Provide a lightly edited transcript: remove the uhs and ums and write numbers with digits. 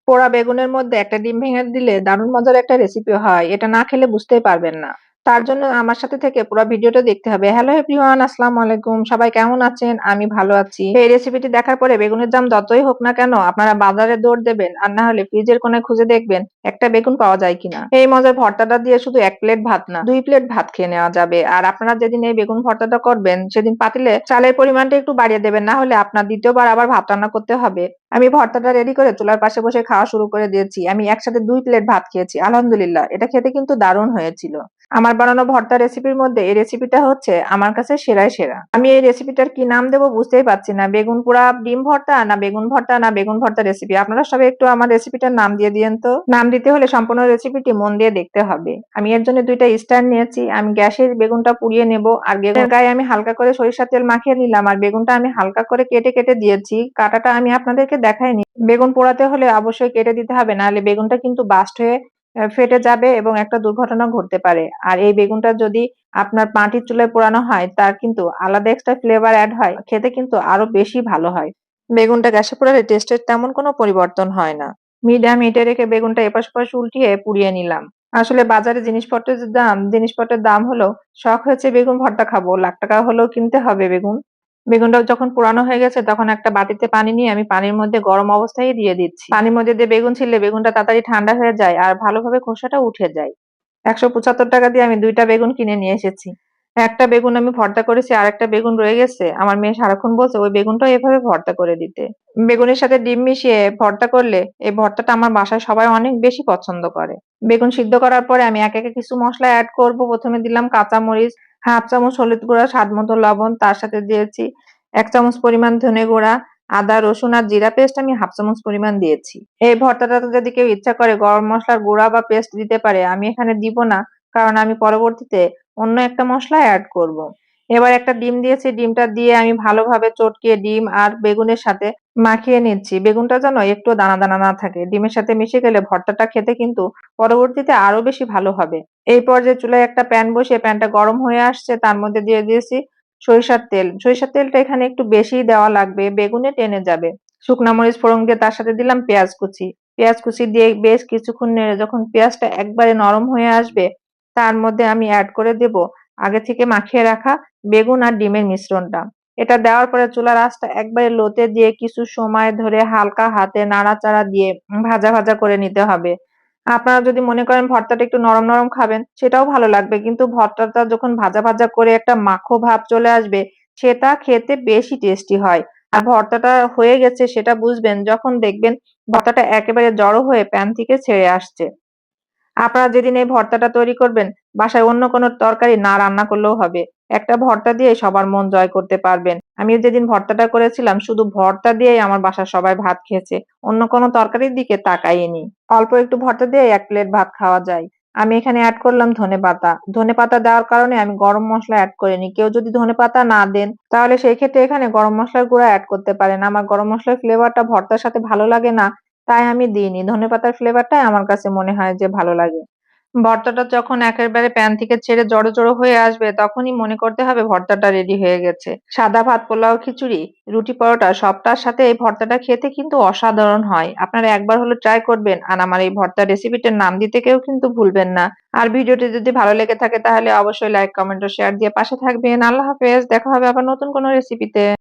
পোড়া বেগুনের মধ্যে একটা ডিম ভেঙে দিলে দারুণ মজার একটা রেসিপি হয়। এটা না খেলে বুঝতেই পারবেন না। তার জন্য আমার সাথে থেকে পুরো ভিডিওটা দেখতে হবে। হ্যালো এভরিওয়ান, আসসালামু আলাইকুম। সবাই কেমন আছেন? আমি ভালো আছি। এই রেসিপিটি দেখার পরে বেগুনের দাম যতই হোক না কেন আপনারা বাজারে দৌড় দেবেন, আর না হলে ফ্রিজের কোণে খুঁজে দেখবেন একটা বেগুন পাওয়া যায় কিনা। এই মজার ভর্তাটা দিয়ে শুধু 1 প্লেট ভাত না, 2 প্লেট ভাত খেয়ে নেওয়া যাবে। আর আপনারা যেদিন এই বেগুন ভর্তাটা করবেন সেদিন পাতিলে চালের পরিমাণটা একটু বাড়িয়ে দেবেন, না হলে আপনার দ্বিতীয়বার আবার ভাত রান্না করতে হবে। আমি ভর্তাটা রেডি করে চুলার পাশে বসে খাওয়া শুরু করে দিয়েছি। আমি একসাথে 2 প্লেট ভাত খেয়েছি। আলহামদুলিল্লাহ, এটা খেতে কিন্তু দারুণ হয়েছিল। আমার বানানো ভর্তা রেসিপির মধ্যে এই রেসিপিটা হচ্ছে আমার কাছে সেরাই সেরা। আমি এই রেসিপিটার কি নাম দেবো বুঝতেই পারছি না। বেগুন পোড়া ডিম ভর্তা, না বেগুন ভর্তা, না বেগুন ভর্তা রেসিপি। আপনারা সবাই একটু আমার রেসিপিটার নাম দিয়ে দিয়েন তো। নাম দিতে হলে সম্পূর্ণ রেসিপিটি মন দিয়ে দেখতে হবে। আমি এর জন্য 2টা স্ট্যান্ড নিয়েছি। আমি গ্যাসের বেগুনটা পুড়িয়ে নেব, আর বেগুনের গায়ে আমি হালকা করে সরিষার তেল মাখিয়ে নিলাম। আর বেগুনটা আমি হালকা করে কেটে কেটে দিয়েছি। কাটাটা আমি আপনাদেরকে দেখাইনি। বেগুন পোড়াতে হলে অবশ্যই কেটে দিতে হবে, নাহলে বেগুনটা কিন্তু বাস্ট হয়ে ফেটে যাবে এবং একটা দুর্ঘটনা ঘটতে পারে। আর এই বেগুনটা যদি আপনার মাটির চুলায় পোড়ানো হয় তার কিন্তু আলাদা এক্সট্রা ফ্লেভার অ্যাড হয়, খেতে কিন্তু আরো বেশি ভালো হয়। বেগুনটা গ্যাসে পোড়ালে টেস্টের তেমন কোনো পরিবর্তন হয় না। মিডিয়াম হিটে রেখে বেগুনটা এপাশ ওপাশ উল্টিয়ে পুড়িয়ে নিলাম। আসলে বাজারে জিনিসপত্রের দাম হলো, শখ হয়েছে বেগুন ভর্তা খাবো, লাখ টাকা হলেও কিনতে হবে বেগুন। বেগুনটা যখন পুরানো হয়ে গেছে তখন একটা বাটিতে পানি নিয়ে আমি পানির মধ্যে গরম অবস্থায় দিয়ে দিচ্ছি। পানির মধ্যে দিয়ে বেগুন ছিলে বেগুনটা তাড়াতাড়ি ঠান্ডা হয়ে যায় আর ভালোভাবে খোসাটা উঠে যায়। ১৭৫ টাকা দিয়ে আমি 2টা বেগুন কিনে নিয়ে এসেছি। একটা বেগুন আমি ভর্তা করেছি, আর একটা বেগুন রয়ে গেছে। আমার মেয়ে সারাক্ষণ বলছে ওই বেগুনটাও এভাবে ভর্তা করে দিতে। বেগুনের সাথে ডিম মিশিয়ে ভর্তা করলে এই ভর্তাটা আমার বাসায় সবাই অনেক বেশি পছন্দ করে। বেগুন সিদ্ধ করার পরে আমি একে একে কিছু মশলা অ্যাড করব। প্রথমে দিলাম কাঁচামরিচ, হাফ চামচ হলুদ গুঁড়া, স্বাদ মতো লবণ, তার সাথে দিয়েছি 1 চামচ পরিমাণ ধনে গুঁড়া, আদা রসুন আর জিরা পেস্ট আমি হাফ চামচ পরিমাণ দিয়েছি। এই ভর্তাটাতে যদি কেউ ইচ্ছা করে গরম মশলার গুঁড়া বা পেস্ট দিতে পারে, আমি এখানে দিব না, কারণ আমি পরবর্তীতে অন্য একটা মশলা অ্যাড করব। এবার একটা ডিম দিয়েছি, ডিমটা দিয়ে আমি ভালোভাবে চটকিয়ে ডিম আর বেগুনের সাথে মাখিয়ে নিচ্ছি। বেগুনটা যেন একটু দানা দানা না থাকে। ডিমের সাথে মিশে গেলে ভর্তাটা খেতে কিন্তু পরবর্তীতে আরো বেশি ভালো হবে। এই পর্যায়ে চুলায় একটা প্যান বসিয়ে প্যানটা গরম হয়ে আসছে, তার মধ্যে দিয়ে দিয়েছি সরিষার তেল। সরিষার তেলটা এখানে একটু বেশিই দেওয়া লাগবে, বেগুনে টেনে যাবে। শুকনা মরিচ ফোড়ন দিয়ে তার সাথে দিলাম পেঁয়াজ কুচি। পেঁয়াজ কুচি দিয়ে বেশ কিছুক্ষণ নেড়ে যখন পেঁয়াজটা একবারে নরম হয়ে আসবে, তার মধ্যে আমি অ্যাড করে দেব আগে থেকে মাখিয়ে রাখা বেগুন আর ডিমের মিশ্রণটা। এটা দেওয়ার পরে চুলার আঁচটা একবারে লোতে দিয়ে কিছু সময় ধরে হালকা হাতে নাড়াচাড়া দিয়ে ভাজা ভাজা করে নিতে হবে। আপনারা যদি মনে করেন ভর্তাটা একটু নরম নরম খাবেন সেটাও ভালো লাগবে, কিন্তু ভর্তাটা যখন ভাজা ভাজা করে একটা মাখো ভাব চলে আসবে সেটা খেতে বেশি টেস্টি হয়। আর ভর্তাটা হয়ে গেছে সেটা বুঝবেন যখন দেখবেন ভর্তাটা একেবারে জড়ো হয়ে প্যান থেকে ছেড়ে আসছে। আপনারা যেদিন এই ভর্তাটা তৈরি করবেন বাসায় অন্য কোনো তরকারি না রান্না করলেও হবে। একটা ভর্তা দিয়ে সবার মন জয় করতে পারবেন। আমি যেদিন ভর্তাটা করেছিলাম শুধু ভর্তা দিয়েই আমার বাসার সবাই ভাত খেয়েছে। অন্য কোনো তরকারির দিকে তাকাইনি। অল্প একটু ভর্তা দিয়ে 1 প্লেট ভাত খাওয়া যায়। আমি এখানে অ্যাড করলাম ধনেপাতা। ধনেপাতা দেওয়ার কারণে আমি গরম মসলা অ্যাড করিনি। কেউ যদি ধনেপাতা না দেন তাহলে সেই ক্ষেত্রে এখানে গরম মসলার গুঁড়া অ্যাড করতে পারেন। আমার গরম মসলার ফ্লেভারটা ভর্তার সাথে ভালো লাগে না, তাই আমি দিইনি। ধনেপাতার ফ্লেভারটাই আমার কাছে মনে হয় যে ভালো লাগে। ভর্তাটা যখন একেবারে প্যান থেকে ছেড়ে জড়ো জড়ো হয়ে আসবে তখনই মনে করতে হবে ভর্তাটা রেডি হয়ে গেছে। সাদা ভাত, পোলাও, খিচুড়ি, রুটি, পরোটা সবটার সাথে এই ভর্তাটা খেতে কিন্তু অসাধারণ হয়। আপনারা একবার হলে ট্রাই করবেন, আর আমার এই ভর্তার রেসিপিটার নাম দিতে কেউ কিন্তু ভুলবেন না। আর ভিডিওটি যদি ভালো লেগে থাকে তাহলে অবশ্যই লাইক, কমেন্ট ও শেয়ার দিয়ে পাশে থাকবেন। আল্লাহ হাফেজ। দেখা হবে আবার নতুন কোনো রেসিপিতে।